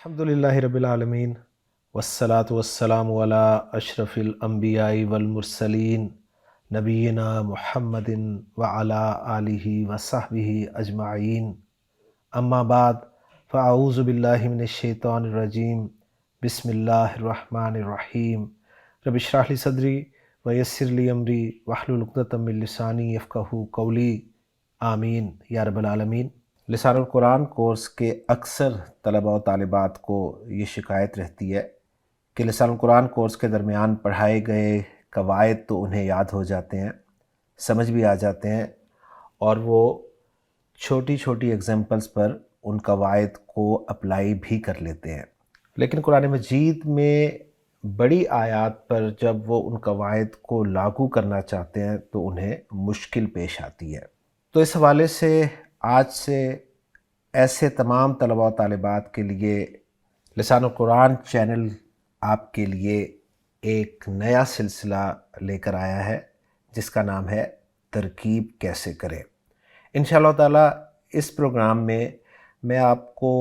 الحمدللہ رب العالمین والصلاة والسلام علی اشرف الانبیاء والمرسلین نبینا محمد وعلی آلہ وصحبہ اجمعین اما بعد فاعوذ باللہ من الشیطان الرجیم بسم اللہ الرحمن الرحیم رب اشرح لی صدری ویسر لی امری واحلل عقدۃ من لسانی یفقہوا قولی آمین یا رب العالمین۔ لسان القرآن کورس کے اکثر طلباء و طالبات کو یہ شکایت رہتی ہے کہ لسان القرآن کورس کے درمیان پڑھائے گئے قواعد تو انہیں یاد ہو جاتے ہیں، سمجھ بھی آ جاتے ہیں، اور وہ چھوٹی چھوٹی ایگزامپلس پر ان قواعد کو اپلائی بھی کر لیتے ہیں، لیکن قرآن مجید میں بڑی آیات پر جب وہ ان قواعد کو لاگو کرنا چاہتے ہیں تو انہیں مشکل پیش آتی ہے۔ تو اس حوالے سے آج سے ایسے تمام طلباء و طالبات کے لیے لسان القرآن چینل آپ کے لیے ایک نیا سلسلہ لے کر آیا ہے جس کا نام ہے ترکیب کیسے کریں۔ انشاءاللہ تعالیٰ اس پروگرام میں میں آپ کو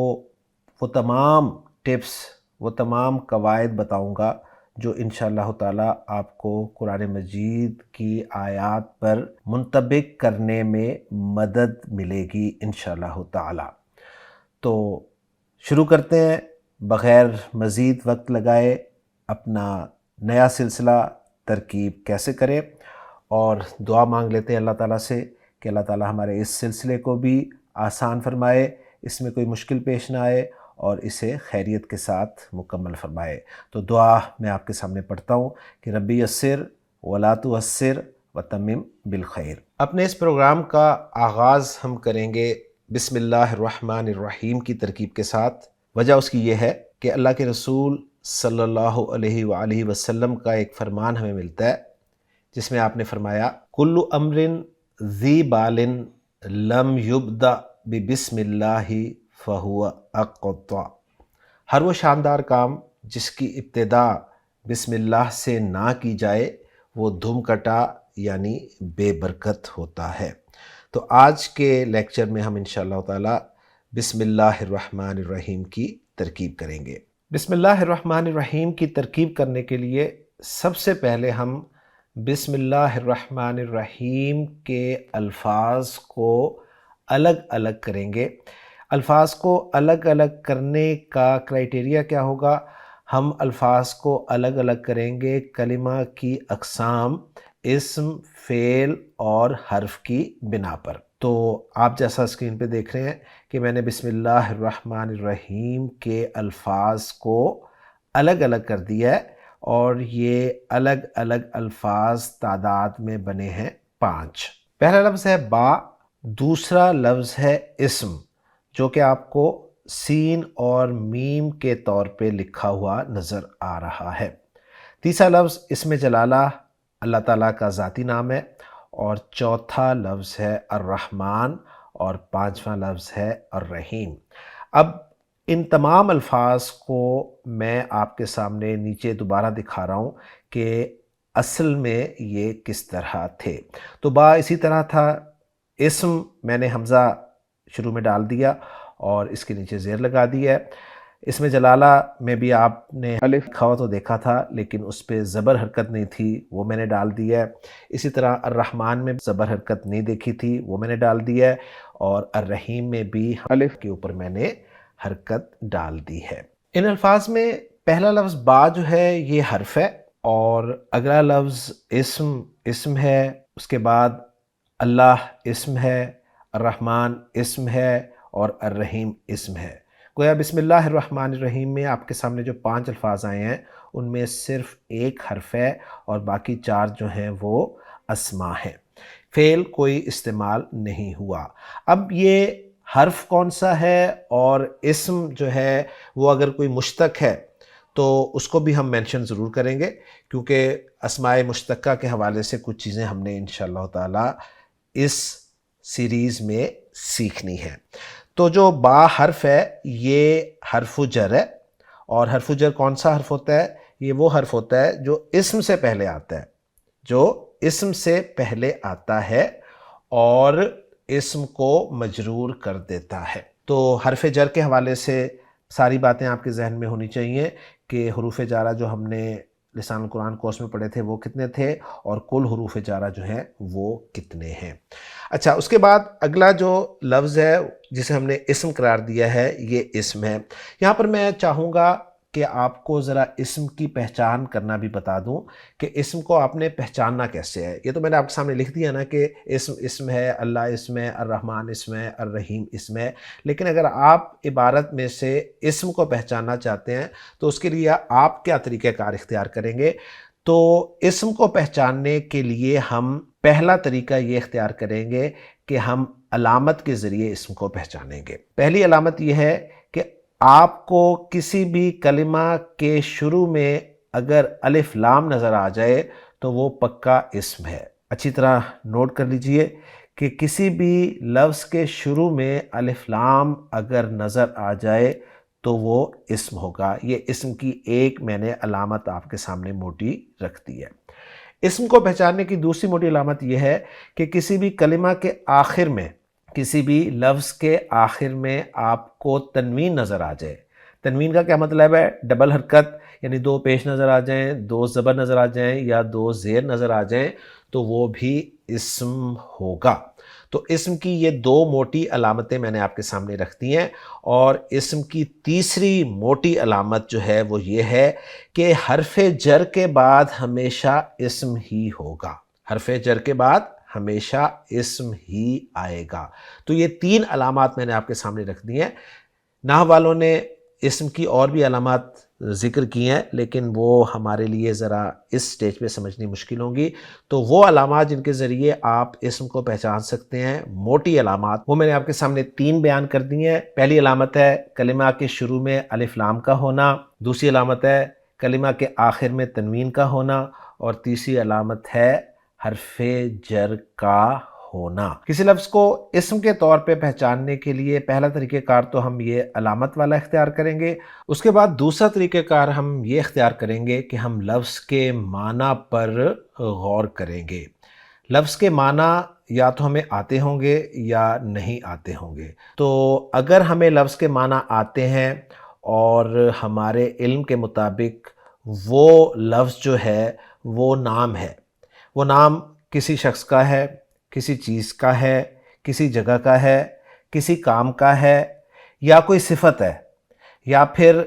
وہ تمام ٹپس، وہ تمام قواعد بتاؤں گا جو انشاءاللہ تعالیٰ آپ کو قرآن مجید کی آیات پر منطبق کرنے میں مدد ملے گی انشاءاللہ تعالیٰ۔ تو شروع کرتے ہیں بغیر مزید وقت لگائے اپنا نیا سلسلہ ترکیب کیسے کریں، اور دعا مانگ لیتے ہیں اللہ تعالیٰ سے کہ اللہ تعالیٰ ہمارے اس سلسلے کو بھی آسان فرمائے، اس میں کوئی مشکل پیش نہ آئے اور اسے خیریت کے ساتھ مکمل فرمائے۔ تو دعا میں آپ کے سامنے پڑھتا ہوں کہ ربی یسر ولا تعسر وتمم بالخیر۔ اپنے اس پروگرام کا آغاز ہم کریں گے بسم اللہ الرحمن الرحیم کی ترکیب کے ساتھ۔ وجہ اس کی یہ ہے کہ اللہ کے رسول صلی اللہ علیہ وآلہ وسلم کا ایک فرمان ہمیں ملتا ہے جس میں آپ نے فرمایا کل امر ذی بال لم یبدأ ببسم اللہ فہو اقطع۔ ہر وہ شاندار کام جس کی ابتدا بسم اللہ سے نہ کی جائے وہ دھم کٹا یعنی بے برکت ہوتا ہے۔ تو آج کے لیکچر میں ہم انشاءاللہ تعالی بسم اللہ الرحمن الرحیم کی ترکیب کریں گے۔ بسم اللہ الرحمن الرحیم کی ترکیب کرنے کے لیے سب سے پہلے ہم بسم اللہ الرحمن الرحیم کے الفاظ کو الگ الگ کریں گے۔ الفاظ کو الگ الگ کرنے کا کرائیٹیریا کیا ہوگا؟ ہم الفاظ کو الگ الگ کریں گے کلمہ کی اقسام، اسم، فعل اور حرف کی بنا پر۔ تو آپ جیسا اسکرین پہ دیکھ رہے ہیں کہ میں نے بسم اللہ الرحمن الرحیم کے الفاظ کو الگ الگ کر دیا ہے، اور یہ الگ الگ الفاظ تعداد میں بنے ہیں 5۔ پہلا لفظ ہے با، دوسرا لفظ ہے اسم جو کہ آپ کو سین اور میم کے طور پہ لکھا ہوا نظر آ رہا ہے۔ تیسرا لفظ اسم جلالہ اللہ تعالیٰ کا ذاتی نام ہے، اور چوتھا لفظ ہے الرحمن، اور پانچواں لفظ ہے الرحیم۔ اب ان تمام الفاظ کو میں آپ کے سامنے نیچے دوبارہ دکھا رہا ہوں کہ اصل میں یہ کس طرح تھے۔ تو با اسی طرح تھا، اسم میں نے حمزہ شروع میں ڈال دیا اور اس کے نیچے زیر لگا دی ہے۔ اسم جلالہ میں بھی آپ نے الف لکھا ہوا تو دیکھا تھا لیکن اس پہ زبر حرکت نہیں تھی، وہ میں نے ڈال دی ہے۔ اسی طرح الرحمن میں زبر حرکت نہیں دیکھی تھی، وہ میں نے ڈال دی ہے، اور الرحیم میں بھی الف کے اوپر میں نے حرکت ڈال دی ہے۔ ان الفاظ میں پہلا لفظ با جو ہے یہ حرف ہے، اور اگلا لفظ اسم ہے، اس کے بعد اللہ اسم ہے، الرحمن اسم ہے، اور الرحیم اسم ہے۔ گویا بسم اللہ الرحمن الرحیم میں آپ کے سامنے جو 5 الفاظ آئے ہیں ان میں صرف ایک حرف ہے اور باقی 4 جو ہیں وہ اسما ہیں۔ فعل کوئی استعمال نہیں ہوا۔ اب یہ حرف کون سا ہے اور اسم جو ہے وہ اگر کوئی مشتق ہے تو اس کو بھی ہم مینشن ضرور کریں گے، کیونکہ اسماء مشتقہ کے حوالے سے کچھ چیزیں ہم نے انشاءاللہ تعالی اس سیریز میں سیکھنی ہے۔ تو جو با حرف ہے یہ حرف جر ہے، اور حرف جر کون سا حرف ہوتا ہے؟ یہ وہ حرف ہوتا ہے جو اسم سے پہلے آتا ہے، جو اسم سے پہلے آتا ہے اور اسم کو مجرور کر دیتا ہے۔ تو حرف جر کے حوالے سے ساری باتیں آپ کے ذہن میں ہونی چاہیے کہ حروف جارہ جو ہم نے لسان القرآن کورس میں پڑھے تھے وہ کتنے تھے اور کل حروف جارہ جو ہیں وہ کتنے ہیں۔ اچھا، اس کے بعد اگلا جو لفظ ہے جسے ہم نے اسم قرار دیا ہے، یہ اسم ہے۔ یہاں پر میں چاہوں گا کہ آپ کو ذرا اسم کی پہچان کرنا بھی بتا دوں کہ اسم کو آپ نے پہچاننا کیسے ہے۔ یہ تو میں نے آپ کے سامنے لکھ دیا نا کہ اسم ہے، اللہ اسم ہے، الرحمن اسم ہے، الرحیم اسم ہے، لیکن اگر آپ عبارت میں سے اسم کو پہچاننا چاہتے ہیں تو اس کے لیے آپ کیا طریقہ کار اختیار کریں گے؟ تو اسم کو پہچاننے کے لیے ہم پہلا طریقہ یہ اختیار کریں گے کہ ہم علامت کے ذریعے اسم کو پہچانیں گے۔ پہلی علامت یہ ہے کہ آپ کو کسی بھی کلمہ کے شروع میں اگر الف لام نظر آ جائے تو وہ پکا اسم ہے۔ اچھی طرح نوٹ کر لیجئے کہ کسی بھی لفظ کے شروع میں الف لام اگر نظر آ جائے تو وہ اسم ہوگا۔ یہ اسم کی ایک میں نے علامت آپ کے سامنے موٹی رکھ دی ہے۔ اسم کو پہچاننے کی دوسری موٹی علامت یہ ہے کہ کسی بھی کلمہ کے آخر میں، کسی بھی لفظ کے آخر میں آپ کو تنوین نظر آ جائے۔ تنوین کا کیا مطلب ہے؟ ڈبل حرکت، یعنی دو پیش نظر آ جائیں، دو زبر نظر آ جائیں یا دو زیر نظر آ جائیں تو وہ بھی اسم ہوگا۔ تو اسم کی یہ دو موٹی علامتیں میں نے آپ کے سامنے رکھ دی ہیں، اور اسم کی تیسری موٹی علامت جو ہے وہ یہ ہے کہ حرف جر کے بعد ہمیشہ اسم ہی ہوگا۔ حرف جر کے بعد ہمیشہ اسم ہی آئے گا۔ تو یہ تین علامات میں نے آپ کے سامنے رکھ دی ہیں۔ نحو والوں نے اسم کی اور بھی علامات ذکر کی ہیں لیکن وہ ہمارے لیے ذرا اس سٹیج پہ سمجھنی مشکل ہوں گی، تو وہ علامات جن کے ذریعے آپ اسم کو پہچان سکتے ہیں، موٹی علامات، وہ میں نے آپ کے سامنے تین بیان کر دی ہیں۔ پہلی علامت ہے کلمہ کے شروع میں الف لام کا ہونا، دوسری علامت ہے کلمہ کے آخر میں تنوین کا ہونا، اور تیسری علامت ہے حرف جر کا ہونا۔ کسی لفظ کو اسم کے طور پہ پہچاننے کے لیے پہلا طریقہ کار تو ہم یہ علامت والا اختیار کریں گے۔ اس کے بعد دوسرا طریقہ کار ہم یہ اختیار کریں گے کہ ہم لفظ کے معنی پر غور کریں گے۔ لفظ کے معنی یا تو ہمیں آتے ہوں گے یا نہیں آتے ہوں گے۔ تو اگر ہمیں لفظ کے معنی آتے ہیں اور ہمارے علم کے مطابق وہ لفظ جو ہے وہ نام ہے، وہ نام کسی شخص کا ہے، کسی چیز کا ہے، کسی جگہ کا ہے، کسی کام کا ہے، یا کوئی صفت ہے، یا پھر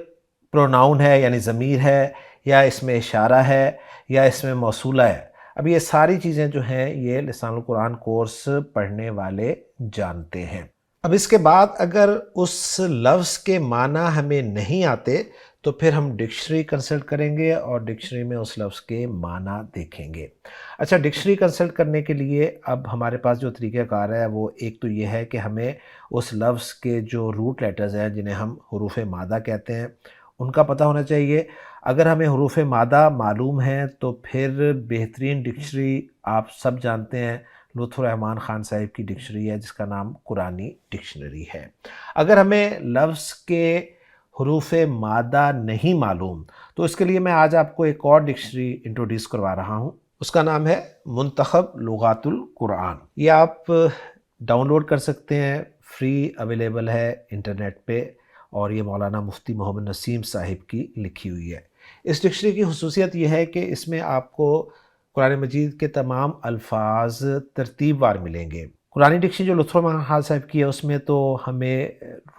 پروناؤن ہے یعنی ضمیر ہے، یا اس میں اشارہ ہے، یا اس میں موصولہ ہے۔ اب یہ ساری چیزیں جو ہیں یہ لسان القرآن کورس پڑھنے والے جانتے ہیں۔ اب اس کے بعد اگر اس لفظ کے معنی ہمیں نہیں آتے تو پھر ہم ڈکشنری کنسلٹ کریں گے اور ڈکشنری میں اس لفظ کے معنی دیکھیں گے۔ اچھا، ڈکشنری کنسلٹ کرنے کے لیے اب ہمارے پاس جو طریقہ کار ہے وہ ایک تو یہ ہے کہ ہمیں اس لفظ کے جو روٹ لیٹرز ہیں جنہیں ہم حروف مادہ کہتے ہیں ان کا پتہ ہونا چاہیے۔ اگر ہمیں حروف مادہ معلوم ہیں تو پھر بہترین ڈکشنری آپ سب جانتے ہیں، لطف الرحمن خان صاحب کی ڈکشنری ہے جس کا نام قرآنی ڈکشنری ہے۔ اگر ہمیں لفظ کے حروف مادہ نہیں معلوم تو اس کے لیے میں آج آپ کو ایک اور ڈکشنری انٹروڈیوس کروا رہا ہوں، اس کا نام ہے منتخب لغات القرآن۔ یہ آپ ڈاؤن لوڈ کر سکتے ہیں، فری اویلیبل ہے انٹرنیٹ پہ، اور یہ مولانا مفتی محمد نسیم صاحب کی لکھی ہوئی ہے۔ اس ڈکشنری کی خصوصیت یہ ہے کہ اس میں آپ کو قرآن مجید کے تمام الفاظ ترتیب وار ملیں گے۔ قرآنی ڈکشنری جو لطف الرحمن خان صاحب کی ہے اس میں تو ہمیں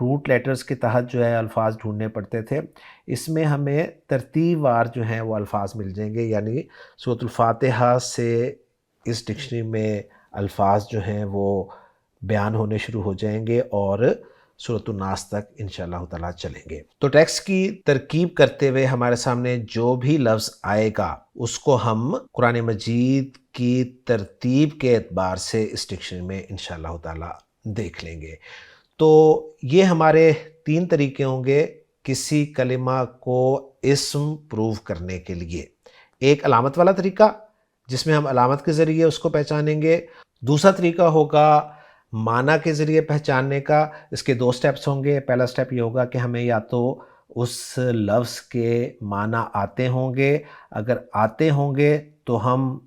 روٹ لیٹرز کے تحت جو ہے الفاظ ڈھونڈنے پڑتے تھے، اس میں ہمیں ترتیب وار جو ہیں وہ الفاظ مل جائیں گے، یعنی سورۃ الفاتحہ سے اس ڈکشنری میں الفاظ جو ہیں وہ بیان ہونے شروع ہو جائیں گے اور سورۃ الناس تک انشاءاللہ تعالیٰ چلیں گے۔ تو ٹیکسٹ کی ترکیب کرتے ہوئے ہمارے سامنے جو بھی لفظ آئے گا اس کو ہم قرآن مجید کی ترتیب کے اعتبار سے اس ڈکشنری میں انشاءاللہ تعالیٰ دیکھ لیں گے۔ تو یہ ہمارے تین طریقے ہوں گے کسی کلمہ کو اسم پروو کرنے کے لیے۔ ایک علامت والا طریقہ جس میں ہم علامت کے ذریعے اس کو پہچانیں گے، دوسرا طریقہ ہوگا معنی کے ذریعے پہچاننے کا۔ اس کے دو سٹیپس ہوں گے۔ پہلا سٹیپ یہ ہوگا کہ ہمیں یا تو اس لفظ کے معنی آتے ہوں گے، اگر آتے ہوں گے تو ہم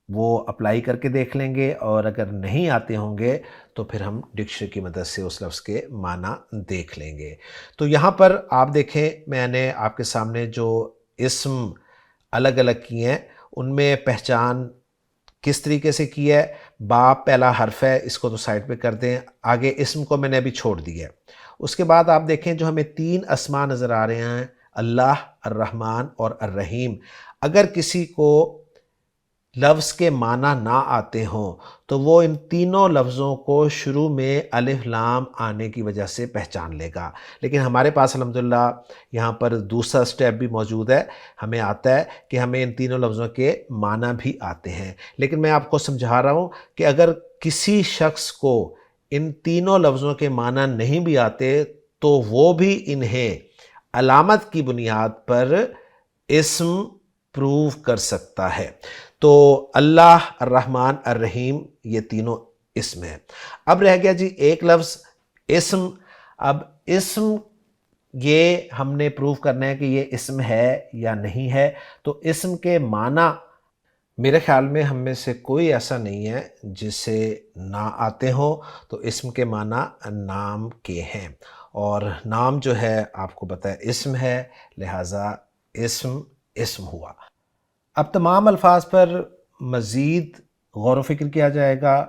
وہ اپلائی کر کے دیکھ لیں گے، اور اگر نہیں آتے ہوں گے تو پھر ہم ڈکشنری کی مدد سے اس لفظ کے معنی دیکھ لیں گے۔ تو یہاں پر آپ دیکھیں، میں نے آپ کے سامنے جو اسم الگ الگ کیے ہیں ان میں پہچان کس طریقے سے کی ہے۔ با پہلا حرف ہے، اس کو تو سائڈ پہ کر دیں، آگے اسم کو میں نے ابھی چھوڑ دیا ہے۔ اس کے بعد آپ دیکھیں جو ہمیں 3 اسما نظر آ رہے ہیں، اللہ، الرحمن اور الرحیم، اگر کسی کو لفظ کے معنی نہ آتے ہوں تو وہ ان تینوں لفظوں کو شروع میں الف لام آنے کی وجہ سے پہچان لے گا۔ لیکن ہمارے پاس الحمدللہ یہاں پر دوسرا سٹیپ بھی موجود ہے، ہمیں آتا ہے کہ ہمیں ان تینوں لفظوں کے معنی بھی آتے ہیں۔ لیکن میں آپ کو سمجھا رہا ہوں کہ اگر کسی شخص کو ان تینوں لفظوں کے معنی نہیں بھی آتے تو وہ بھی انہیں علامت کی بنیاد پر اسم پروو کر سکتا ہے۔ تو اللہ، الرحمن، الرحیم، یہ تینوں اسم ہیں۔ اب رہ گیا جی ایک لفظ اسم۔ اب اسم یہ ہم نے پروو کرنا ہے کہ یہ اسم ہے یا نہیں ہے۔ تو اسم کے معنی میرے خیال میں ہم میں سے کوئی ایسا نہیں ہے جسے نہ آتے ہوں۔ تو اسم کے معنی نام کے ہیں، اور نام جو ہے آپ کو پتہ ہے اسم ہے، لہٰذا اسم ہوا۔ اب تمام الفاظ پر مزید غور و فکر کیا جائے گا۔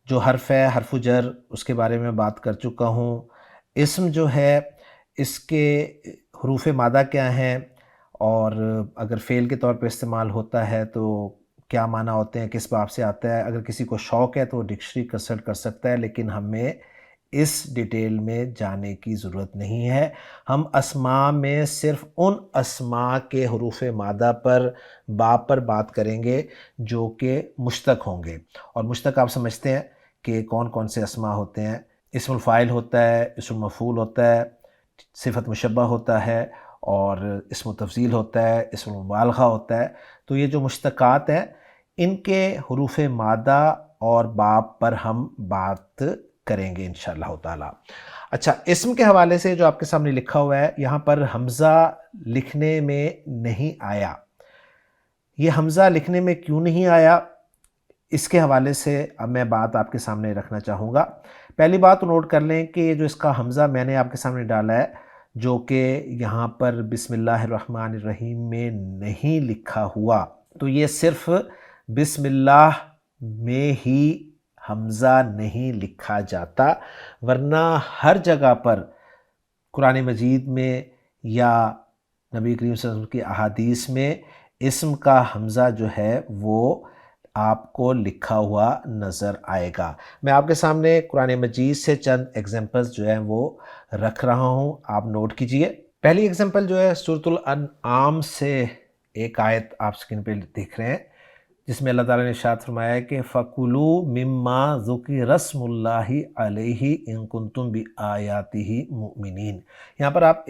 جو حرف ہے، حرف جر، اس کے بارے میں بات کر چکا ہوں۔ اسم جو ہے اس کے حروف مادہ کیا ہیں، اور اگر فعل کے طور پہ استعمال ہوتا ہے تو کیا معنی ہوتے ہیں، کس باب سے آتا ہے۔ اگر کسی کو شوق ہے تو وہ ڈکشنری کنسلٹ کر سکتا ہے، لیکن ہمیں اس ڈیٹیل میں جانے کی ضرورت نہیں ہے۔ ہم اسماء میں صرف ان اسماء کے حروف مادہ پر باب پر بات کریں گے جو کہ مشتق ہوں گے۔ اور مشتق آپ سمجھتے ہیں کہ کون کون سے اسماء ہوتے ہیں۔ اسم الفاعل ہوتا ہے، اسم المفعول ہوتا ہے، صفت مشبہ ہوتا ہے، اور اسم التفضیل ہوتا ہے، اسم المبالغہ ہوتا ہے۔ تو یہ جو مشتقات ہیں ان کے حروف مادہ اور باب پر ہم بات کریں گے انشاءاللہ تعالی۔ اچھا، اسم کے حوالے سے جو آپ کے سامنے لکھا ہوا ہے، یہاں پر حمزہ لکھنے میں نہیں آیا۔ یہ حمزہ لکھنے میں کیوں نہیں آیا، اس کے حوالے سے اب میں بات آپ کے سامنے رکھنا چاہوں گا۔ پہلی بات نوٹ کر لیں کہ یہ جو اس کا حمزہ میں نے آپ کے سامنے ڈالا ہے، جو کہ یہاں پر بسم اللہ الرحمن الرحیم میں نہیں لکھا ہوا، تو یہ صرف بسم اللہ میں ہی حمزہ نہیں لکھا جاتا، ورنہ ہر جگہ پر قرآن مجید میں یا نبی کریم صلی اللہ علیہ وسلم کی احادیث میں اسم کا حمزہ جو ہے وہ آپ کو لکھا ہوا نظر آئے گا۔ میں آپ کے سامنے قرآن مجید سے چند ایگزامپلز جو ہیں وہ رکھ رہا ہوں، آپ نوٹ کیجئے۔ پہلی ایگزامپل جو ہے سورۃ الانعام سے ایک آیت آپ سکرین پہ دیکھ رہے ہیں، جس میں اللہ تعالیٰ نے ارشاد فرمایا ہے کہ فَكُلُوا مِمَّا ذُكِرَ اسْمُ اللَّهِ عَلَيْهِ إِن كُنتُم بِآيَاتِهِ مُؤْمِنِينَ۔ یہاں پر آپ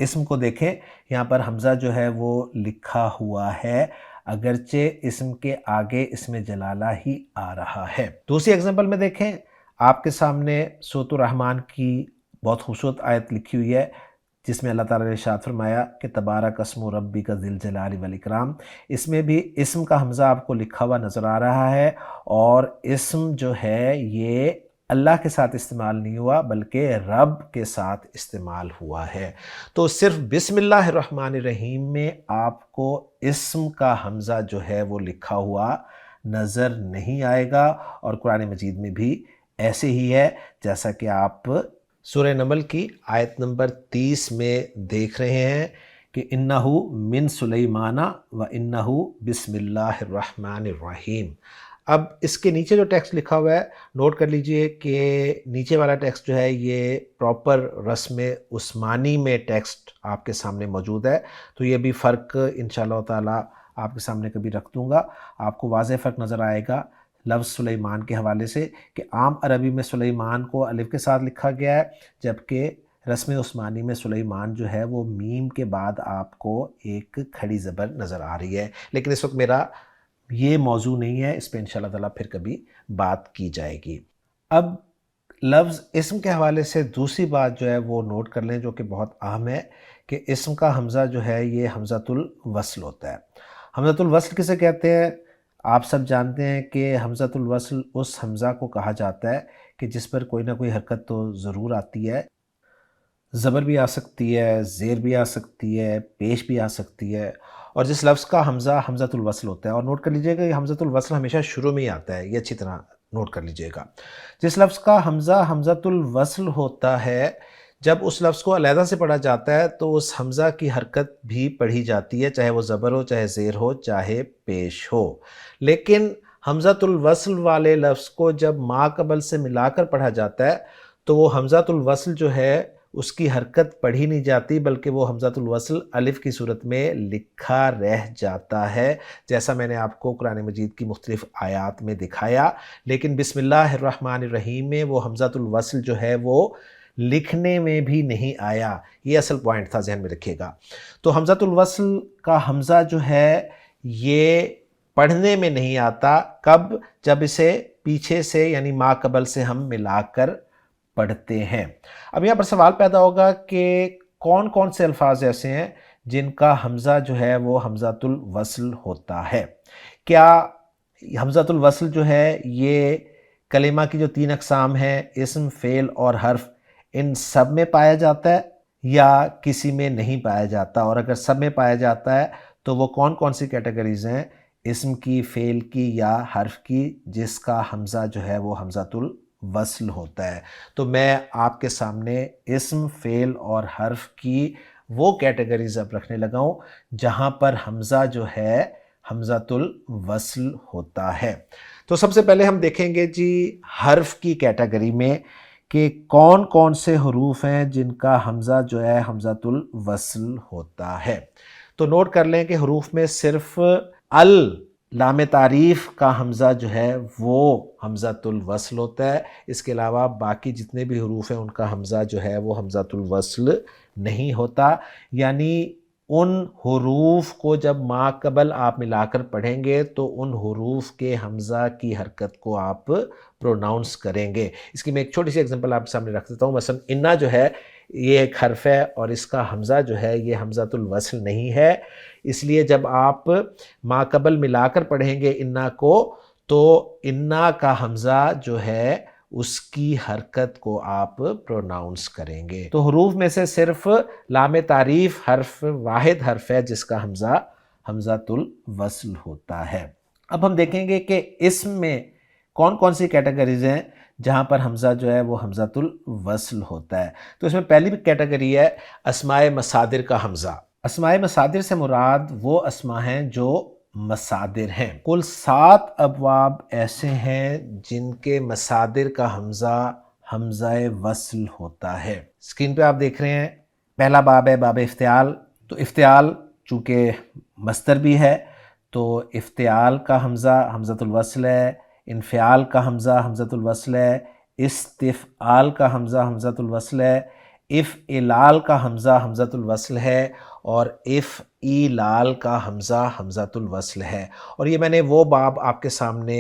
اسم کو دیکھیں، یہاں پر حمزہ جو ہے وہ لکھا ہوا ہے، اگرچہ اسم کے آگے اسم جلالہ ہی آ رہا ہے۔ دوسری ایگزامپل میں دیکھیں، آپ کے سامنے سورۃ الرحمن کی بہت خوبصورت آیت لکھی ہوئی ہے، جس میں اللہ تعالیٰ نے ارشاد فرمایا کہ تبارک اسم ربک ذی الجلال والاکرام۔ اس میں بھی اسم کا حمزہ آپ کو لکھا ہوا نظر آ رہا ہے، اور اسم جو ہے یہ اللہ کے ساتھ استعمال نہیں ہوا بلکہ رب کے ساتھ استعمال ہوا ہے۔ تو صرف بسم اللہ الرحمن الرحیم میں آپ کو اسم کا حمزہ جو ہے وہ لکھا ہوا نظر نہیں آئے گا، اور قرآن مجید میں بھی ایسے ہی ہے، جیسا کہ آپ سورہ نمل کی آیت نمبر 30 میں دیکھ رہے ہیں کہ انہو من سلیمان و انہو بسم اللہ الرحمن الرحیم۔ اب اس کے نیچے جو ٹیکسٹ لکھا ہوا ہے نوٹ کر لیجئے کہ نیچے والا ٹیکسٹ جو ہے یہ پراپر رسم عثمانی میں ٹیکسٹ آپ کے سامنے موجود ہے، تو یہ بھی فرق انشاءاللہ تعالی آپ کے سامنے کبھی رکھ دوں گا، آپ کو واضح فرق نظر آئے گا لفظ سلیمان کے حوالے سے، کہ عام عربی میں سلیمان کو الف کے ساتھ لکھا گیا ہے، جبکہ رسم عثمانی میں سلیمان جو ہے وہ میم کے بعد آپ کو ایک کھڑی زبر نظر آ رہی ہے۔ لیکن اس وقت میرا یہ موضوع نہیں ہے، اس پہ انشاءاللہ تعالیٰ پھر کبھی بات کی جائے گی۔ اب لفظ اسم کے حوالے سے دوسری بات جو ہے وہ نوٹ کر لیں، جو کہ بہت اہم ہے، کہ اسم کا حمزہ جو ہے یہ حمزۃ الوصل ہوتا ہے۔ حمزۃ الوصل کسے کہتے ہیں؟ آپ سب جانتے ہیں کہ حمزۃ الوصل اس حمزہ کو کہا جاتا ہے کہ جس پر کوئی نہ کوئی حرکت تو ضرور آتی ہے، زبر بھی آ سکتی ہے، زیر بھی آ سکتی ہے، پیش بھی آ سکتی ہے، اور جس لفظ کا حمزہ حمزۃ الوصل ہوتا ہے، اور نوٹ کر لیجئے گا کہ حمزۃ الوصل ہمیشہ شروع میں ہی آتا ہے، یہ اچھی طرح نوٹ کر لیجئے گا۔ جس لفظ کا حمزہ حمزۃ الوصل ہوتا ہے، جب اس لفظ کو علیحدہ سے پڑھا جاتا ہے تو اس حمزہ کی حرکت بھی پڑھی جاتی ہے، چاہے وہ زبر ہو، چاہے زیر ہو، چاہے پیش ہو۔ لیکن حمزۃ الوصل والے لفظ کو جب ما قبل سے ملا کر پڑھا جاتا ہے تو وہ حمزۃ الوصل جو ہے اس کی حرکت پڑھی نہیں جاتی، بلکہ وہ حمزۃ الوصل الف کی صورت میں لکھا رہ جاتا ہے، جیسا میں نے آپ کو قرآن مجید کی مختلف آیات میں دکھایا۔ لیکن بسم اللہ الرحمن الرحیم میں وہ حمزۃ الوصل جو ہے وہ لکھنے میں بھی نہیں آیا، یہ اصل پوائنٹ تھا، ذہن میں رکھیے گا۔ تو حمزۃ الوصل کا حمزہ جو ہے یہ پڑھنے میں نہیں آتا، کب؟ جب اسے پیچھے سے یعنی ما قبل سے ہم ملا کر پڑھتے ہیں۔ اب یہاں پر سوال پیدا ہوگا کہ کون کون سے الفاظ ایسے ہیں جن کا حمزہ جو ہے وہ حمزۃ الوصل ہوتا ہے؟ کیا حمزۃ الوصل جو ہے یہ کلمہ کی جو 3 اقسام ہیں، اسم، فعل اور حرف، ان سب میں پایا جاتا ہے یا کسی میں نہیں پایا جاتا؟ اور اگر سب میں پایا جاتا ہے تو وہ کون کون سی کیٹیگریز ہیں، اسم کی، فعل کی یا حرف کی، جس کا حمزہ جو ہے وہ حمزۃ الوصل ہوتا ہے؟ تو میں آپ کے سامنے اسم، فعل اور حرف کی وہ کیٹیگریز اب رکھنے لگا ہوں جہاں پر حمزہ جو ہے حمزۃ الوصل ہوتا ہے۔ تو سب سے پہلے ہم دیکھیں گے جی حرف کی کیٹیگری میں کہ کون کون سے حروف ہیں جن کا حمزہ جو ہے حمزۃ الوصل ہوتا ہے۔ تو نوٹ کر لیں کہ حروف میں صرف لام تعریف کا حمزہ جو ہے وہ حمزۃ الوصل ہوتا ہے، اس کے علاوہ باقی جتنے بھی حروف ہیں ان کا حمزہ جو ہے وہ حمزۃ الوصل نہیں ہوتا۔ یعنی ان حروف کو جب ما قبل آپ ملا کر پڑھیں گے تو ان حروف کے حمزہ کی حرکت کو آپ پروناؤنس کریں گے۔ اس کی میں ایک چھوٹی سی ایگزامپل آپ کے سامنے رکھ دیتا ہوں۔ مثلا انا جو ہے یہ ایک حرف ہے اور اس کا حمزہ جو ہے یہ حمزۃ الوصل نہیں ہے، اس لیے جب آپ ما قبل ملا کر پڑھیں گے انا کو تو انا کا حمزہ جو ہے اس کی حرکت کو آپ پروناؤنس کریں گے۔ تو حروف میں سے صرف لام تعریف حرف واحد حرف ہے جس کا حمزہ حمزۃ الوصل ہوتا ہے۔ اب ہم دیکھیں گے کہ اسم میں کون کون سی کیٹیگریز ہیں جہاں پر حمزہ جو ہے وہ حمزۃ الوصل ہوتا ہے۔ تو اس میں پہلی بھی کیٹیگری ہے اسماء مصادر کا حمزہ۔ اسماء مصادر سے مراد وہ اسماء ہیں جو مصادر ہیں۔ کل 7 ابواب ایسے ہیں جن کے مصادر کا حمزہ حمزہ وصل ہوتا ہے۔ اسکرین پہ آپ دیکھ رہے ہیں، پہلا باب ہے باب افتعال۔ تو افتعال چونکہ مصدر بھی ہے تو افتعال کا حمزہ حمزۃ الوصل ہے، انفعال کا حمزہ حمزۃ الوصل ہے، استفعال کا حمزہ حمزۃ الوصل ہے، افعلال کا حمزہ حمزۃ الوصل ہے، اور افعیلال کا حمزہ حمزۃ الوصل ہے۔ اور یہ میں نے وہ باب آپ کے سامنے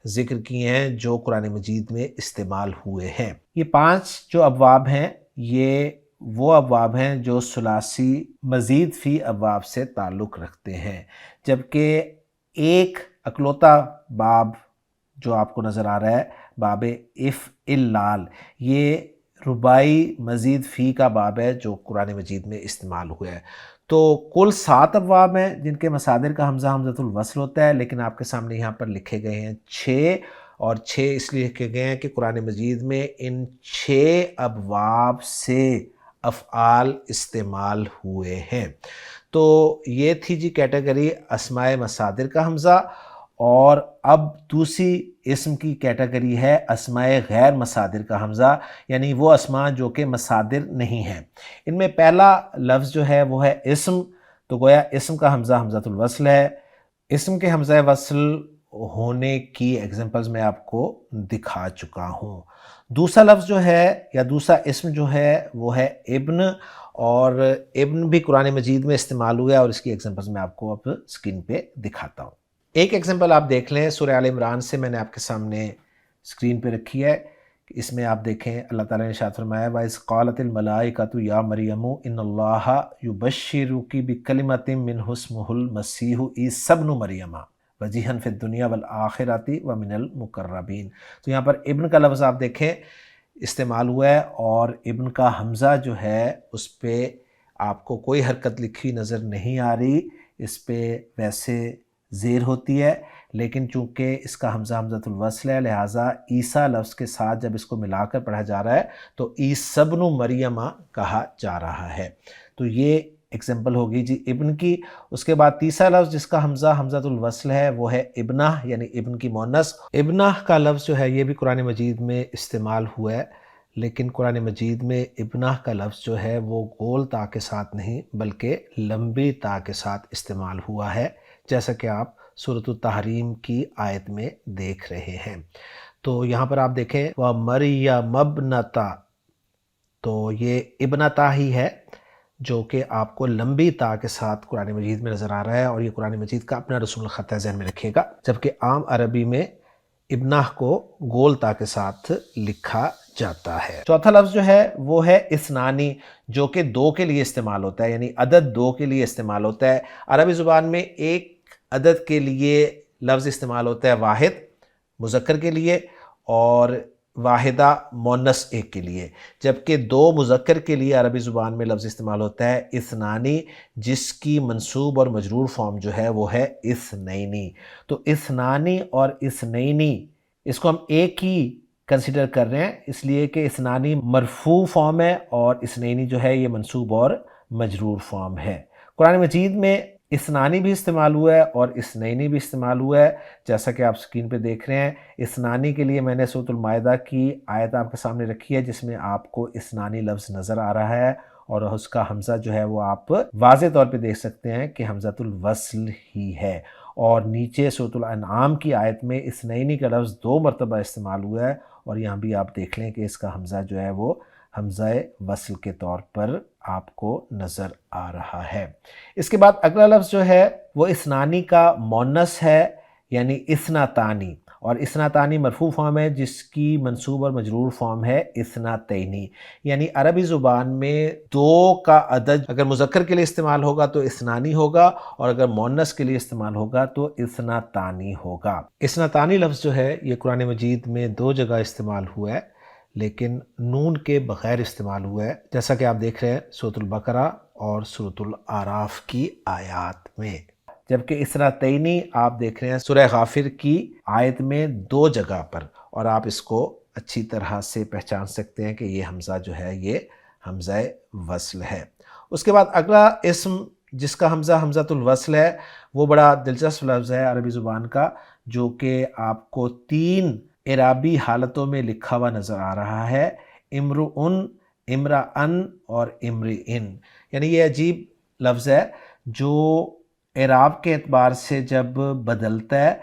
ذکر کیے ہیں جو قرآن مجید میں استعمال ہوئے ہیں۔ یہ 5 جو ابواب ہیں یہ وہ ابواب ہیں جو ثلاثی مزید فی ابواب سے تعلق رکھتے ہیں، جبکہ ایک اکلوتا باب جو آپ کو نظر آ رہا ہے باب افعلال، یہ رباعی مزید فی کا باب ہے جو قرآن مجید میں استعمال ہوا ہے۔ تو کل 7 ابواب ہیں جن کے مصادر کا حمزہ حمزۃ الوصل ہوتا ہے، لیکن آپ کے سامنے یہاں پر لکھے گئے ہیں 6، اور 6 اس لیے لکھے گئے ہیں کہ قرآن مجید میں ان 6 ابواب سے افعال استعمال ہوئے ہیں۔ تو یہ تھی جی کیٹیگری اسماء مصادر کا حمزہ، اور اب دوسری اسم کی کیٹیگری ہے اسماء غیر مصادر کا حمزہ، یعنی وہ اسماء جو کہ مصادر نہیں ہیں۔ ان میں پہلا لفظ جو ہے وہ ہے اسم، تو گویا اسم کا حمزہ حمزۃ الوصل ہے۔ اسم کے حمزہ وصل ہونے کی ایگزامپلز میں آپ کو دکھا چکا ہوں۔ دوسرا لفظ جو ہے یا دوسرا اسم جو ہے وہ ہے ابن، اور ابن بھی قرآن مجید میں استعمال ہوا ہے اور اس کی ایگزامپلز میں آپ کو اب اسکرین پہ دکھاتا ہوں۔ ایک ایگزامپل آپ دیکھ لیں سورہ آل عمران سے، میں نے آپ کے سامنے اسکرین پہ رکھی ہے۔ اس میں آپ دیکھیں اللہ تعالیٰ نے ارشاد فرمایا وَإِذْ قَالَتِ الْمَلَائِكَةُ يَا مَرْيَمُ إِنَّ اللَّهَ يُبَشِّرُكِ بِكَلِمَةٍ مِّنْهُ اسْمُهُ الْمَسِيحُ عِيسَى ابْنُ مَرْيَمَ وجیہن فی الدنیا والآخرۃ ومن المقربین۔ تو یہاں پر ابن کا لفظ آپ دیکھیں استعمال ہوا ہے، اور ابن کا حمزہ جو ہے اس پہ آپ کو کوئی حرکت لکھی نظر نہیں آ رہی، اس پہ ویسے زیر ہوتی ہے، لیکن چونکہ اس کا حمزہ حمزۃ الوصل ہے لہٰذا عیسیٰ لفظ کے ساتھ جب اس کو ملا کر پڑھا جا رہا ہے تو عیسی ابن مریم کہا جا رہا ہے۔ تو یہ ایگزامپل ہوگی جی ابن کی۔ اس کے بعد تیسرا لفظ جس کا حمزہ حمزۃ الوصل ہے وہ ہے ابنہ، یعنی ابن کی مؤنث۔ ابنہ کا لفظ جو ہے یہ بھی قرآن مجید میں استعمال ہوا ہے، لیکن قرآن مجید میں ابنہ کا لفظ جو ہے وہ گول تا کے ساتھ نہیں بلکہ لمبی تا کے ساتھ استعمال ہوا ہے، جیسا کہ آپ سورۃ التحریم کی آیت میں دیکھ رہے ہیں۔ تو یہاں پر آپ دیکھیں وَمَرْيَمَ ابْنَتَ، تو یہ ابنتا ہی ہے جو کہ آپ کو لمبی تا کے ساتھ قرآن مجید میں نظر آ رہا ہے، اور یہ قرآن مجید کا اپنا رسوم الخط ہے، ذہن میں رکھیے گا، جبکہ عام عربی میں ابنہ کو گول تا کے ساتھ لکھا جاتا ہے۔ چوتھا لفظ جو ہے وہ ہے اثنانی، جو کہ دو کے لیے استعمال ہوتا ہے، یعنی عدد دو کے لیے استعمال ہوتا ہے۔ عربی زبان میں ایک عدد کے لیے لفظ استعمال ہوتا ہے واحد مذکر کے لیے، اور واحدہ مؤنث ایک کے لیے، جبکہ دو مذکر کے لیے عربی زبان میں لفظ استعمال ہوتا ہے اثنانی، جس کی منصوب اور مجرور فارم جو ہے وہ ہے اثنینی۔ تو اثنانی اور اثنینی اس کو ہم ایک ہی کنسیڈر کر رہے ہیں، اس لیے کہ اثنانی مرفوع فارم ہے اور اثنینی جو ہے یہ منصوب اور مجرور فارم ہے۔ قرآن مجید میں اثنانی بھی استعمال ہوا ہے اور اثنینی بھی استعمال ہوا ہے، جیسا کہ آپ سکرین پہ دیکھ رہے ہیں۔ اثنانی کے لیے میں نے سورۃ المائدہ کی آیت آپ کے سامنے رکھی ہے، جس میں آپ کو اثنانی لفظ نظر آ رہا ہے، اور اس کا حمزہ جو ہے وہ آپ واضح طور پہ دیکھ سکتے ہیں کہ حمزۃ الوصل ہی ہے۔ اور نیچے سورۃ الانعام کی آیت میں اثنینی کا لفظ 2 مرتبہ استعمال ہوا ہے، اور یہاں بھی آپ دیکھ لیں کہ اس کا حمزہ جو ہے وہ حمزہ وصل کے طور پر آپ کو نظر آ رہا ہے۔ اس کے بعد اگلا لفظ جو ہے وہ اثنانی کا مؤنث ہے، یعنی اثنتانی، اور اثنتانی مرفوع فارم ہے جس کی منصوب اور مجرور فارم ہے اثنتینی۔ یعنی عربی زبان میں دو کا عدد اگر مذکر کے لیے استعمال ہوگا تو اثنانی ہوگا، اور اگر مؤنث کے لیے استعمال ہوگا تو اثنتانی ہوگا۔ اثنتانی لفظ جو ہے یہ قرآن مجید میں 2 جگہ استعمال ہوا ہے، لیکن نون کے بغیر استعمال ہوا ہے، جیسا کہ آپ دیکھ رہے ہیں سورۃ البقرہ اور سورۃ الاعراف کی آیات میں، جبکہ اثنتینی آپ دیکھ رہے ہیں سورہ غافر کی آیت میں 2 جگہ پر، اور آپ اس کو اچھی طرح سے پہچان سکتے ہیں کہ یہ حمزہ جو ہے یہ حمزہ وصل ہے۔ اس کے بعد اگلا اسم جس کا حمزہ حمزۃ الوصل ہے وہ بڑا دلچسپ لفظ ہے عربی زبان کا، جو کہ آپ کو 3 اعرابی حالتوں میں لکھا ہوا نظر آ رہا ہے، امرؤن، امرأن اور امرئن۔ یعنی یہ عجیب لفظ ہے جو اعراب کے اعتبار سے جب بدلتا ہے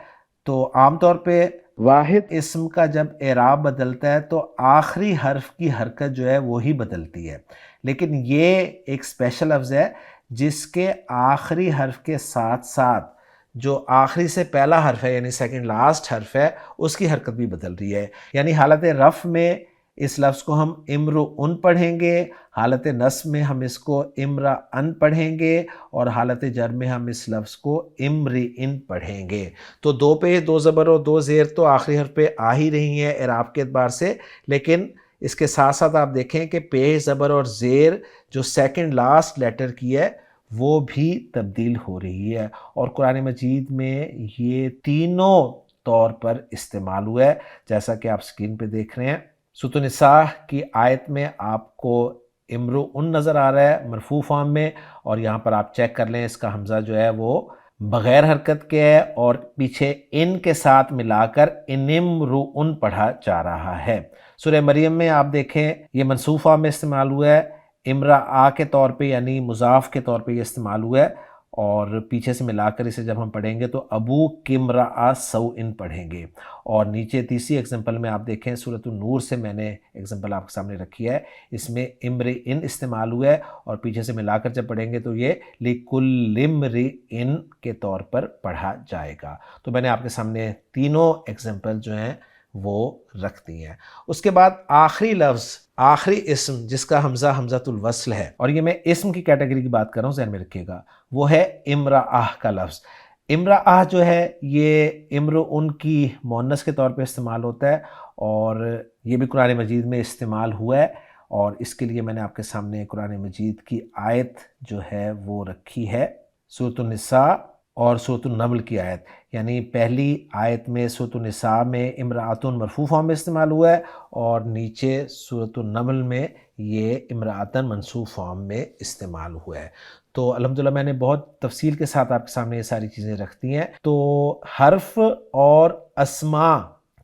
تو عام طور پہ واحد اسم کا جب اعراب بدلتا ہے تو آخری حرف کی حرکت جو ہے وہی بدلتی ہے، لیکن یہ ایک اسپیشل لفظ ہے جس کے آخری حرف کے ساتھ ساتھ جو آخری سے پہلا حرف ہے یعنی سیکنڈ لاسٹ حرف ہے اس کی حرکت بھی بدل رہی ہے۔ یعنی حالت رفع میں اس لفظ کو ہم امرؤن پڑھیں گے، حالت نصب میں ہم اس کو امرأن پڑھیں گے، اور حالت جر میں ہم اس لفظ کو امرئن پڑھیں گے۔ تو 2 پہ 2 زبر اور 2 زیر تو آخری حرف پہ آ ہی رہی ہیں اعراب کے اعتبار سے، لیکن اس کے ساتھ ساتھ آپ دیکھیں کہ پیش زبر اور زیر جو سیکنڈ لاسٹ لیٹر کی ہے وہ بھی تبدیل ہو رہی ہے، اور قرآن مجید میں یہ تینوں طور پر استعمال ہوا ہے، جیسا کہ آپ سکرین پہ دیکھ رہے ہیں۔ سورۃ النساء کی آیت میں آپ کو امرؤن نظر آ رہا ہے مرفوع فارم میں، اور یہاں پر آپ چیک کر لیں اس کا حمزہ جو ہے وہ بغیر حرکت کے ہے، اور پیچھے ان کے ساتھ ملا کر انمرؤن پڑھا جا رہا ہے۔ سورہ مریم میں آپ دیکھیں یہ منصوب فارم میں استعمال ہوا ہے، امرأ کے طور پہ یعنی مضاف کے طور پہ یہ استعمال ہوا ہے، اور پیچھے سے ملا کر اسے جب ہم پڑھیں گے تو ابو کمرأ سوء پڑھیں گے۔ اور نیچے تیسری ایگزامپل میں آپ دیکھیں سورۃ النور سے میں نے ایگزامپل آپ کے سامنے رکھی ہے، اس میں امرئن استعمال ہوا ہے، اور پیچھے سے ملا کر جب پڑھیں گے تو یہ لکل امرئن کے طور پر پڑھا جائے گا۔ تو میں نے آپ کے سامنے تینوں ایگزامپل جو ہیں وہ رکھ دی ہیں۔ اس کے بعد آخری لفظ، آخری اسم جس کا حمزہ حمزۃ الوصل ہے، اور یہ میں اسم کی کیٹیگری کی بات کر رہا ہوں ذہن میں رکھیے گا، وہ ہے امرأہ کا لفظ۔ امرأہ جو ہے یہ امرؤن کی مؤنث کے طور پہ استعمال ہوتا ہے، اور یہ بھی قرآن مجید میں استعمال ہوا ہے، اور اس کے لیے میں نے آپ کے سامنے قرآن مجید کی آیت جو ہے وہ رکھی ہے، سورۃ النساء اور سورۃ النمل کی آیت. یعنی پہلی آیت میں سورۃ النساء میں امرأتن مرفوع فارم میں استعمال ہوا ہے، اور نیچے سورۃ النمل میں یہ امرأتن منصوب فارم میں استعمال ہوا ہے. تو الحمدللہ میں نے بہت تفصیل کے ساتھ آپ کے سامنے یہ ساری چیزیں رکھ دی ہیں. تو حرف اور اسماء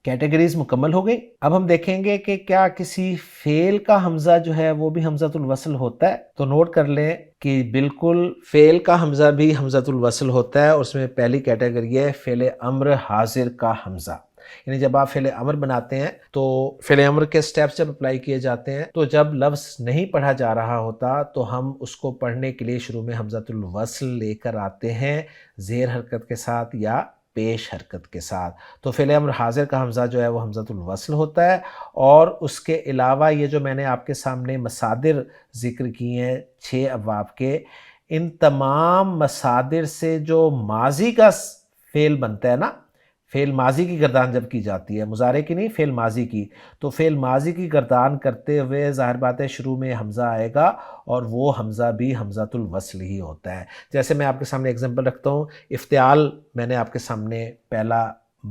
کیٹیگریز مکمل ہو گئی. اب ہم دیکھیں گے کہ کیا کسی فعل کا حمزہ جو ہے وہ بھی حمزۃ الوصل ہوتا ہے. تو نوٹ کر لیں کہ بالکل فعل کا حمزہ بھی حمزۃ الوصل ہوتا ہے، اور اس میں پہلی کیٹیگری ہے فعل امر حاضر کا حمزہ. یعنی جب آپ فعل امر بناتے ہیں تو فعل امر کے سٹیپس جب اپلائی کیے جاتے ہیں تو جب لفظ نہیں پڑھا جا رہا ہوتا تو ہم اس کو پڑھنے کے لیے شروع میں حمزۃ الوصل لے کر آتے ہیں، زیر حرکت کے ساتھ یا پیش حرکت کے ساتھ. تو فعل امر حاضر کا حمزہ جو ہے وہ حمزۃ الوصل ہوتا ہے. اور اس کے علاوہ یہ جو میں نے آپ کے سامنے مصادر ذکر کی ہیں 6 ابواب کے، ان تمام مصادر سے جو ماضی کا فعل بنتا ہے نا، فعل ماضی کی گردان جب کی جاتی ہے، مضارع کی نہیں، فعل ماضی کی، تو فعل ماضی کی گردان کرتے ہوئے ظاہر بات ہے شروع میں حمزہ آئے گا، اور وہ حمزہ بھی حمزۃ الوصل ہی ہوتا ہے. جیسے میں آپ کے سامنے اگزامپل رکھتا ہوں، افتعال میں نے آپ کے سامنے پہلا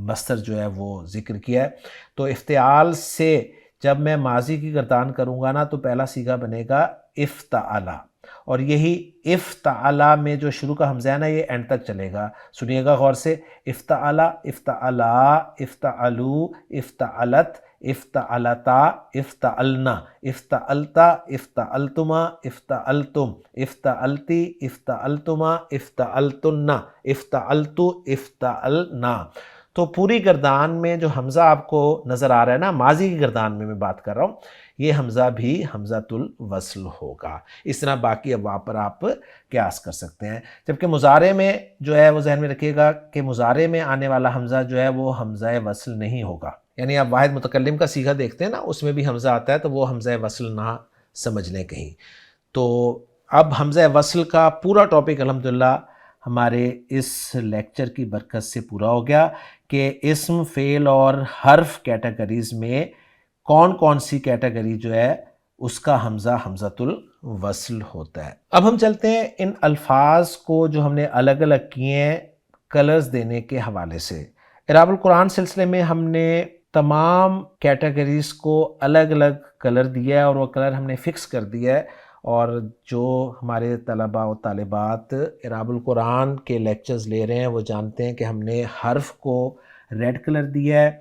مصدر جو ہے وہ ذکر کیا ہے. تو افتعال سے جب میں ماضی کی گردان کروں گا نا تو پہلا صیغہ بنے گا افتعلا، اور یہی افتعلا میں جو شروع کا حمزہ ہے نا یہ اینڈ تک چلے گا. سنیے گا غور سے، افتعلا، افتعلا، افتعلو، افتعلت، افتعلتا، افتعلنا، افتعلتا، افتعلتما، افتعلتم، افتعلتی، افتعلتما، افتعلتنا، افتعلتو، افتعلنا. تو پوری گردان میں جو حمزہ آپ کو نظر آ رہا ہے نا، ماضی کی گردان میں بات کر رہا ہوں، یہ حمزہ بھی حمزۃ الوصل ہوگا. اس طرح باقی ابواب پر آپ قیاس کر سکتے ہیں. جبکہ مضارع میں جو ہے وہ ذہن میں رکھیے گا کہ مضارع میں آنے والا حمزہ جو ہے وہ حمزہ وصل نہیں ہوگا. یعنی آپ واحد متکلم کا صیغہ دیکھتے ہیں نا، اس میں بھی حمزہ آتا ہے تو وہ حمزہ وصل نہ سمجھ لیں کہیں. تو اب حمزہ وصل کا پورا ٹاپک الحمدللہ ہمارے اس لیکچر کی برکت سے پورا ہو گیا کہ اسم، فعل اور حرف کیٹیگریز میں کون کون سی کیٹیگری جو ہے اس کا حمزہ حمزۃ الوصل ہوتا ہے. اب ہم چلتے ہیں ان الفاظ کو جو ہم نے الگ الگ کیے ہیں کلرز دینے کے حوالے سے. اعراب القرآن سلسلے میں ہم نے تمام کیٹیگریز کو الگ الگ کلر دیا ہے، اور وہ کلر ہم نے فکس کر دیا ہے. اور جو ہمارے طلباء و طالبات اعراب القرآن کے لیکچرز لے رہے ہیں وہ جانتے ہیں کہ ہم نے حرف کو ریڈ کلر دیا ہے،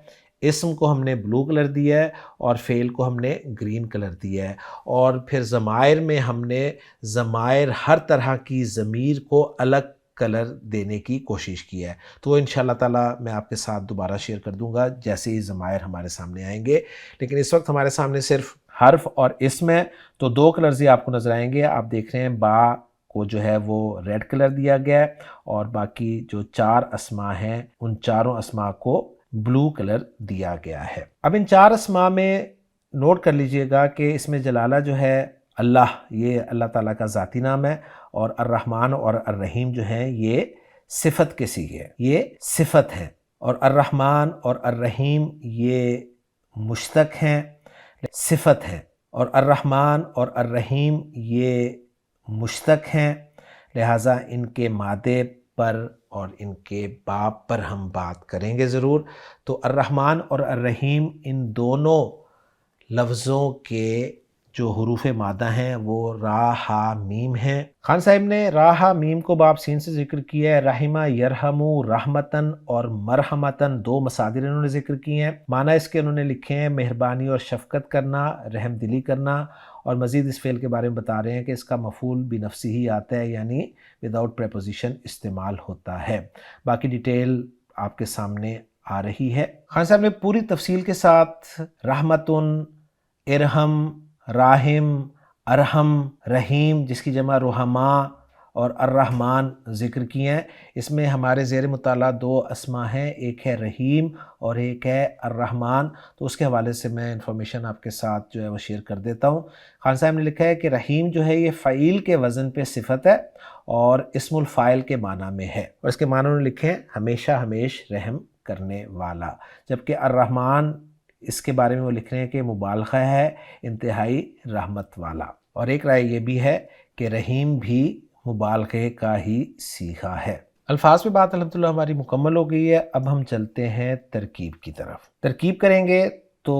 اسم کو ہم نے بلو کلر دیا ہے، اور فعل کو ہم نے گرین کلر دیا ہے. اور پھر ضمائر میں ہم نے ضمائر ہر طرح کی ضمیر کو الگ کلر دینے کی کوشش کی ہے. تو وہ انشاءاللہ تعالیٰ میں آپ کے ساتھ دوبارہ شیئر کر دوں گا جیسے ہی ضمائر ہمارے سامنے آئیں گے. لیکن اس وقت ہمارے سامنے صرف حرف اور اسم ہے، تو 2 کلرز ہی آپ کو نظر آئیں گے. آپ دیکھ رہے ہیں با کو جو ہے وہ ریڈ کلر دیا گیا ہے، اور باقی جو 4 اسماء ہیں ان چاروں اسماء کو بلو کلر دیا گیا ہے. اب ان 4 اسماء میں نوٹ کر لیجئے گا کہ اس میں جلالہ جو ہے اللہ، یہ اللہ تعالیٰ کا ذاتی نام ہے، اور الرحمن اور الرحیم جو ہیں یہ صفت کے صیغے، یہ صفت ہیں. اور الرحمن اور الرحیم یہ مشتق ہیں، صفت ہیں. اور الرحمن اور الرحیم یہ مشتق ہیں، لہٰذا ان کے مادے پر اور ان کے باب پر ہم بات کریں گے ضرور. تو الرحمن اور الرحیم ان دونوں لفظوں کے جو حروف مادہ ہیں وہ را، ہا، میم ہیں. خان صاحب نے را، ہا، میم کو باب سین سے ذکر کیا ہے. رحمہ، یرحمو، رحمتن اور مرحمتن 2 مصادر انہوں نے ذکر کیے ہیں. معنی اس کے انہوں نے لکھے ہیں مہربانی اور شفقت کرنا، رحم دلی کرنا. اور مزید اس فعل کے بارے میں بتا رہے ہیں کہ اس کا مفعول بنفسی ہی آتا ہے، یعنی وداؤٹ پریپوزیشن استعمال ہوتا ہے. باقی ڈیٹیل آپ کے سامنے آ رہی ہے. خان صاحب نے پوری تفصیل کے ساتھ رحمتن، ارحم، راحم، ارحم، رحیم جس کی جمع رحماء اور الرحمن ذکر کیے ہیں۔ اس میں ہمارے زیر مطالعہ 2 اسما ہیں، ایک ہے رحیم اور ایک ہے الرحمن، تو اس کے حوالے سے میں انفارمیشن آپ کے ساتھ جو ہے وہ شیئر کر دیتا ہوں۔ خان صاحب نے لکھا ہے کہ رحیم جو ہے یہ فعیل کے وزن پہ صفت ہے اور اسم الفاعل کے معنی میں ہے، اور اس کے معنی انہوں نے لکھے ہیں ہمیشہ ہمیش رحم کرنے والا، جبکہ الرحمن اس کے بارے میں وہ لکھ رہے ہیں کہ مبالغہ ہے، انتہائی رحمت والا۔ اور ایک رائے یہ بھی ہے کہ رحیم بھی مبالغے کا ہی صیغہ ہے۔ الفاظ پہ بات الحمدللہ ہماری مکمل ہو گئی ہے، اب ہم چلتے ہیں ترکیب کی طرف۔ ترکیب کریں گے تو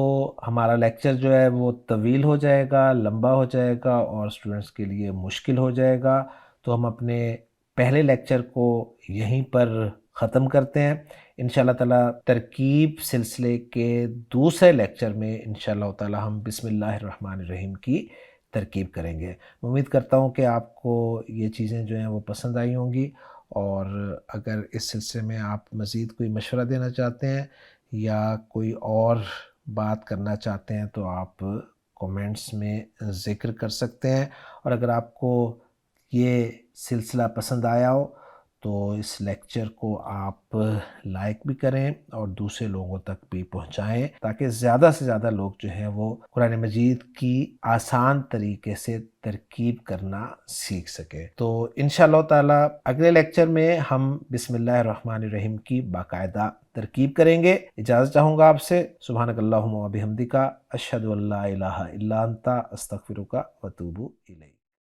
ہمارا لیکچر جو ہے وہ طویل ہو جائے گا، لمبا ہو جائے گا اور اسٹوڈنٹس کے لیے مشکل ہو جائے گا، تو ہم اپنے پہلے لیکچر کو یہیں پر ختم کرتے ہیں۔ انشاءاللہ تعالی ترکیب سلسلے کے دوسرے لیکچر میں انشاءاللہ تعالی ہم بسم اللہ الرحمن الرحیم کی ترکیب کریں گے۔ امید کرتا ہوں کہ آپ کو یہ چیزیں جو ہیں وہ پسند آئی ہوں گی، اور اگر اس سلسلے میں آپ مزید کوئی مشورہ دینا چاہتے ہیں یا کوئی اور بات کرنا چاہتے ہیں تو آپ کومنٹس میں ذکر کر سکتے ہیں، اور اگر آپ کو یہ سلسلہ پسند آیا ہو تو اس لیکچر کو آپ لائک بھی کریں اور دوسرے لوگوں تک بھی پہنچائیں، تاکہ زیادہ سے زیادہ لوگ جو ہیں وہ قرآن مجید کی آسان طریقے سے ترکیب کرنا سیکھ سکیں۔ تو انشاءاللہ تعالی اگلے لیکچر میں ہم بسم اللہ الرحمن الرحیم کی باقاعدہ ترکیب کریں گے۔ اجازت چاہوں گا آپ سے۔ سبحانک اللہم و بحمدک، اشہد ان لا الہ الا انت، استغفرک و اتوب الیک۔